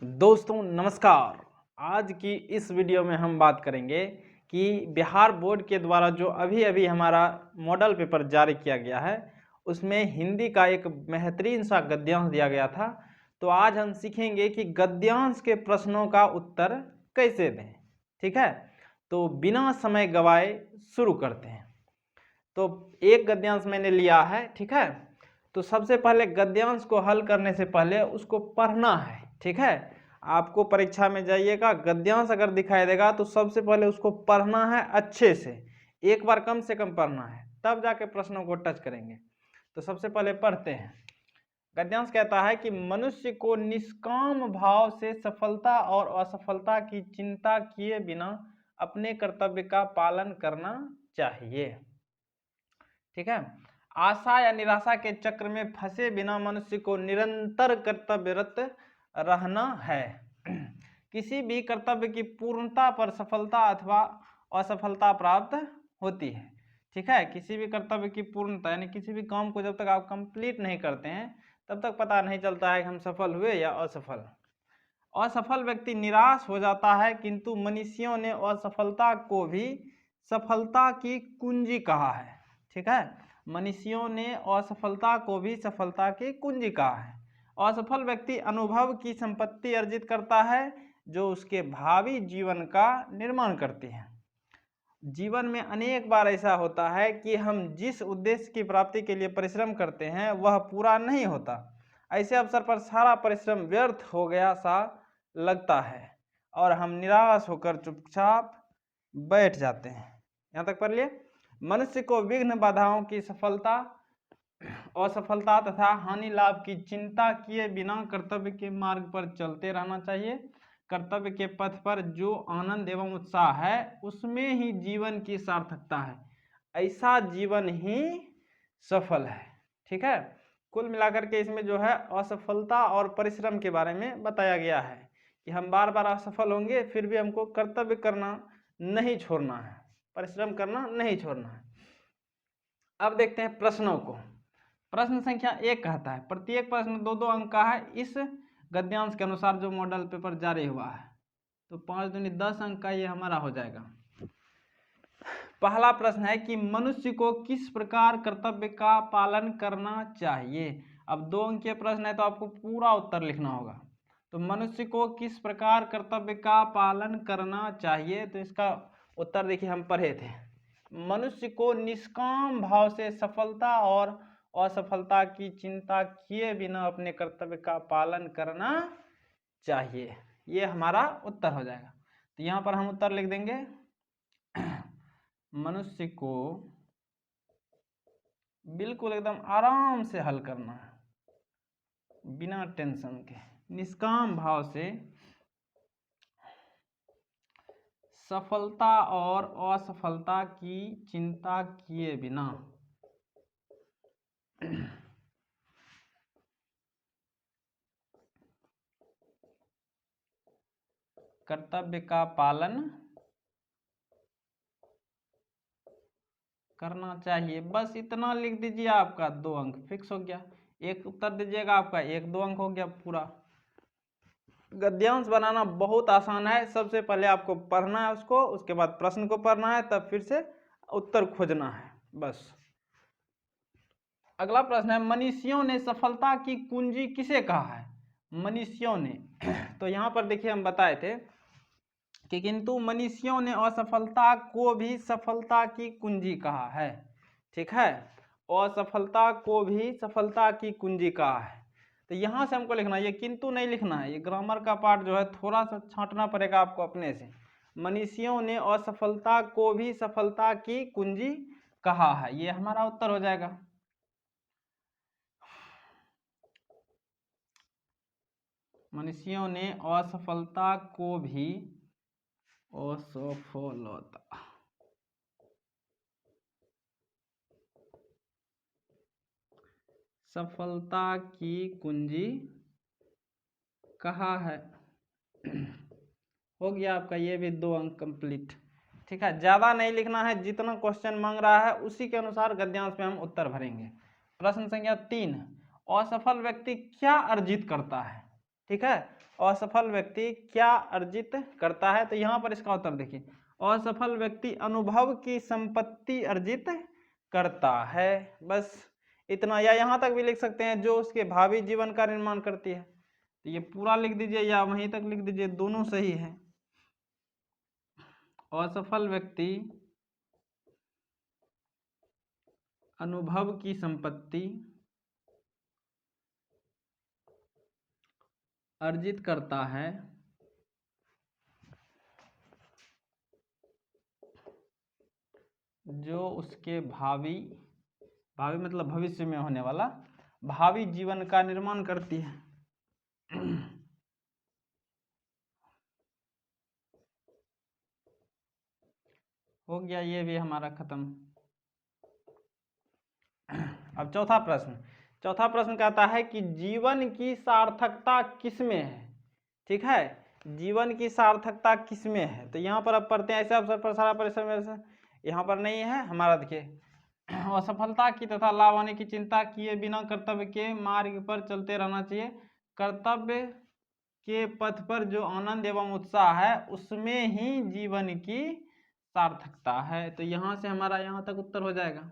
दोस्तों नमस्कार। आज की इस वीडियो में हम बात करेंगे कि बिहार बोर्ड के द्वारा जो अभी हमारा मॉडल पेपर जारी किया गया है उसमें हिंदी का एक बेहतरीन सा गद्यांश दिया गया था। तो आज हम सीखेंगे कि गद्यांश के प्रश्नों का उत्तर कैसे दें। ठीक है, तो बिना समय गवाए शुरू करते हैं। तो एक गद्यांश मैंने लिया है, ठीक है। तो सबसे पहले गद्यांश को हल करने से पहले उसको पढ़ना है, ठीक है। आपको परीक्षा में जाइएगा, गद्यांश अगर दिखाई देगा तो सबसे पहले उसको पढ़ना है अच्छे से, एक बार कम से कम पढ़ना है, तब जाके प्रश्नों को टच करेंगे। तो सबसे पहले पढ़ते हैं। गद्यांश कहता है कि मनुष्य को निष्काम भाव से सफलता और असफलता की चिंता किए बिना अपने कर्तव्य का पालन करना चाहिए। ठीक है, आशा या निराशा के चक्र में फंसे बिना मनुष्य को निरंतर कर्तव्यरत रहना है। किसी भी कर्तव्य की पूर्णता पर सफलता अथवा असफलता प्राप्त होती है। ठीक है, किसी भी कर्तव्य की पूर्णता यानी किसी भी काम को जब तक आप कंप्लीट नहीं करते हैं तब तक पता नहीं चलता है कि हम सफल हुए या असफल। असफल व्यक्ति निराश हो जाता है, किंतु मनीषियों ने असफलता को भी सफलता की कुंजी कहा है। ठीक है, मनीषियों ने असफलता को भी सफलता की कुंजी कहा है। असफल व्यक्ति अनुभव की संपत्ति अर्जित करता है जो उसके भावी जीवन का निर्माण करती है। जीवन में अनेक बार ऐसा होता है कि हम जिस उद्देश्य की प्राप्ति के लिए परिश्रम करते हैं वह पूरा नहीं होता। ऐसे अवसर पर सारा परिश्रम व्यर्थ हो गया सा लगता है और हम निराश होकर चुपचाप बैठ जाते हैं। यहाँ तक पढ़ लिए। मनुष्य को विघ्न बाधाओं की सफलता, असफलता तथा हानि लाभ की चिंता किए बिना कर्तव्य के मार्ग पर चलते रहना चाहिए। कर्तव्य के पथ पर जो आनंद एवं उत्साह है उसमें ही जीवन की सार्थकता है। ऐसा जीवन ही सफल है। ठीक है, कुल मिलाकर के इसमें जो है असफलता और परिश्रम के बारे में बताया गया है कि हम बार बार असफल होंगे फिर भी हमको कर्तव्य करना नहीं छोड़ना है, परिश्रम करना नहीं छोड़ना है। अब देखते हैं प्रश्नों को। प्रश्न संख्या 1 कहता है प्रत्येक प्रश्न 2-2 अंक का है। इस गद्यांश के अनुसार जो मॉडल पेपर जारी हुआ है तो 5 दूनी 10 अंक का ये हमारा हो जाएगा। पहला प्रश्न है कि मनुष्य को किस प्रकार कर्तव्य का पालन करना चाहिए। अब 2 अंक के प्रश्न है तो आपको पूरा उत्तर लिखना होगा। तो मनुष्य को किस प्रकार कर्तव्य का पालन करना चाहिए, तो इसका उत्तर देखिए हम पढ़े थे। मनुष्य को निष्काम भाव से सफलता और असफलता की चिंता किए बिना अपने कर्तव्य का पालन करना चाहिए। ये हमारा उत्तर हो जाएगा। तो यहाँ पर हम उत्तर लिख देंगे मनुष्य को बिल्कुल एकदम आराम से हल करना है, बिना टेंशन के, निष्काम भाव से सफलता और असफलता की चिंता किए बिना कर्तव्य का पालन करना चाहिए। बस इतना लिख दीजिए, आपका 2 अंक फिक्स हो गया। एक उत्तर दीजिएगा आपका 1-2 अंक हो गया पूरा। गद्यांश बनाना बहुत आसान है। सबसे पहले आपको पढ़ना है उसको, उसके बाद प्रश्न को पढ़ना है, तब फिर से उत्तर खोजना है, बस। अगला प्रश्न है मनीषियों ने सफलता की कुंजी किसे कहा है। मनीषियों ने तो यहाँ पर देखिए हम बताए थे कि किंतु मनीषियों ने असफलता को भी सफलता की कुंजी कहा है। ठीक है, असफलता को भी सफलता की कुंजी कहा है। तो यहाँ से हमको लिखना है, ये किंतु नहीं लिखना है, ये ग्रामर का पार्ट जो है थोड़ा सा छांटना पड़ेगा आपको अपने से। मनीषियों ने असफलता को भी सफलता की कुंजी कहा है, ये हमारा उत्तर हो जाएगा। मनीषियों ने असफलता को भी असफलता सफलता की कुंजी कहा है। हो गया आपका ये भी 2 अंक कंप्लीट। ठीक है, ज़्यादा नहीं लिखना है, जितना क्वेश्चन मांग रहा है उसी के अनुसार गद्यांश में हम उत्तर भरेंगे। प्रश्न संख्या 3, असफल व्यक्ति क्या अर्जित करता है। ठीक है, असफल व्यक्ति क्या अर्जित करता है? तो यहाँ पर इसका उत्तर देखिए, असफल व्यक्ति अनुभव की संपत्ति अर्जित करता है। बस इतना, या यहाँ तक भी लिख सकते हैं जो उसके भावी जीवन का निर्माण करती है। तो ये पूरा लिख दीजिए या वहीं तक लिख दीजिए, दोनों सही है। असफल व्यक्ति अनुभव की संपत्ति अर्जित करता है जो उसके भावी मतलब भविष्य में होने वाला भावी जीवन का निर्माण करती है। हो गया ये भी हमारा खत्म। अब चौथा प्रश्न कहता है कि जीवन की सार्थकता किसमें है? ठीक है, जीवन की सार्थकता किसमें है? तो यहाँ पर अब पढ़ते हैं, ऐसे अवसर पर सारा परिश्रम यहाँ पर नहीं है हमारा। देखिए, असफलता की तथा लाभ आने की चिंता किए बिना कर्तव्य के मार्ग पर चलते रहना चाहिए। कर्तव्य के पथ पर जो आनंद एवं उत्साह है उसमें ही जीवन की सार्थकता है। तो यहाँ से हमारा यहाँ तक उत्तर हो जाएगा।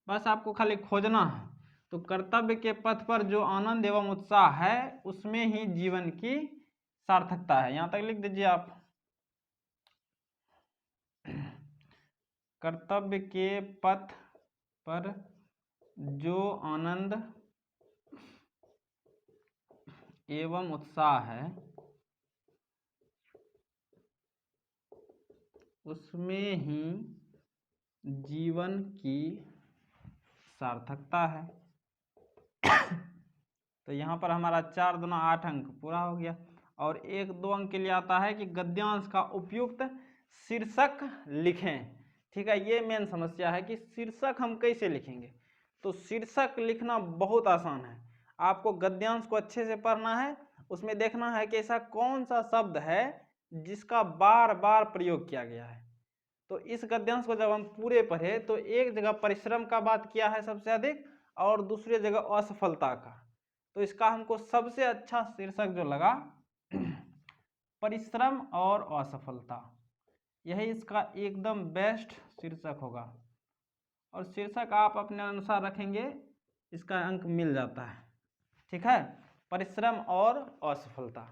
बस आपको खाली खोजना है। तो कर्तव्य के पथ पर जो आनंद एवं उत्साह है उसमें ही जीवन की सार्थकता है। यहाँ तक लिख दीजिए आप, कर्तव्य के पथ पर जो आनंद एवं उत्साह है उसमें ही जीवन की सार्थकता है। तो यहाँ पर हमारा 4 दूना 8 अंक पूरा हो गया। और 1-2 अंक के लिए आता है कि गद्यांश का उपयुक्त शीर्षक लिखें। ठीक है, ये मेन समस्या है कि शीर्षक हम कैसे लिखेंगे। तो शीर्षक लिखना बहुत आसान है। आपको गद्यांश को अच्छे से पढ़ना है, उसमें देखना है कि ऐसा कौन सा शब्द है जिसका बार बार प्रयोग किया गया है। तो इस गद्यांश को जब हम पूरे पढ़े तो एक जगह परिश्रम का बात किया है सबसे अधिक, और दूसरी जगह असफलता का। तो इसका हमको सबसे अच्छा शीर्षक जो लगा परिश्रम और असफलता, यही इसका एकदम बेस्ट शीर्षक होगा। और शीर्षक आप अपने अनुसार रखेंगे, इसका अंक मिल जाता है। ठीक है, परिश्रम और असफलता।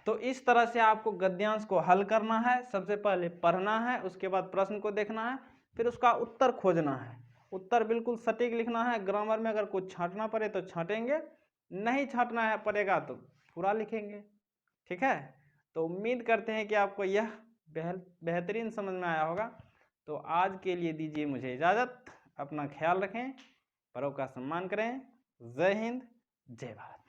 तो इस तरह से आपको गद्यांश को हल करना है। सबसे पहले पढ़ना है, उसके बाद प्रश्न को देखना है, फिर उसका उत्तर खोजना है। उत्तर बिल्कुल सटीक लिखना है। ग्रामर में अगर कुछ छांटना पड़े तो छांटेंगे, नहीं छांटना है पड़ेगा तो पूरा लिखेंगे। ठीक है, तो उम्मीद करते हैं कि आपको यह बेहतरीन समझ में आया होगा। तो आज के लिए दीजिए मुझे इजाज़त। अपना ख्याल रखें, बड़ों का सम्मान करें। जय हिंद, जय भारत।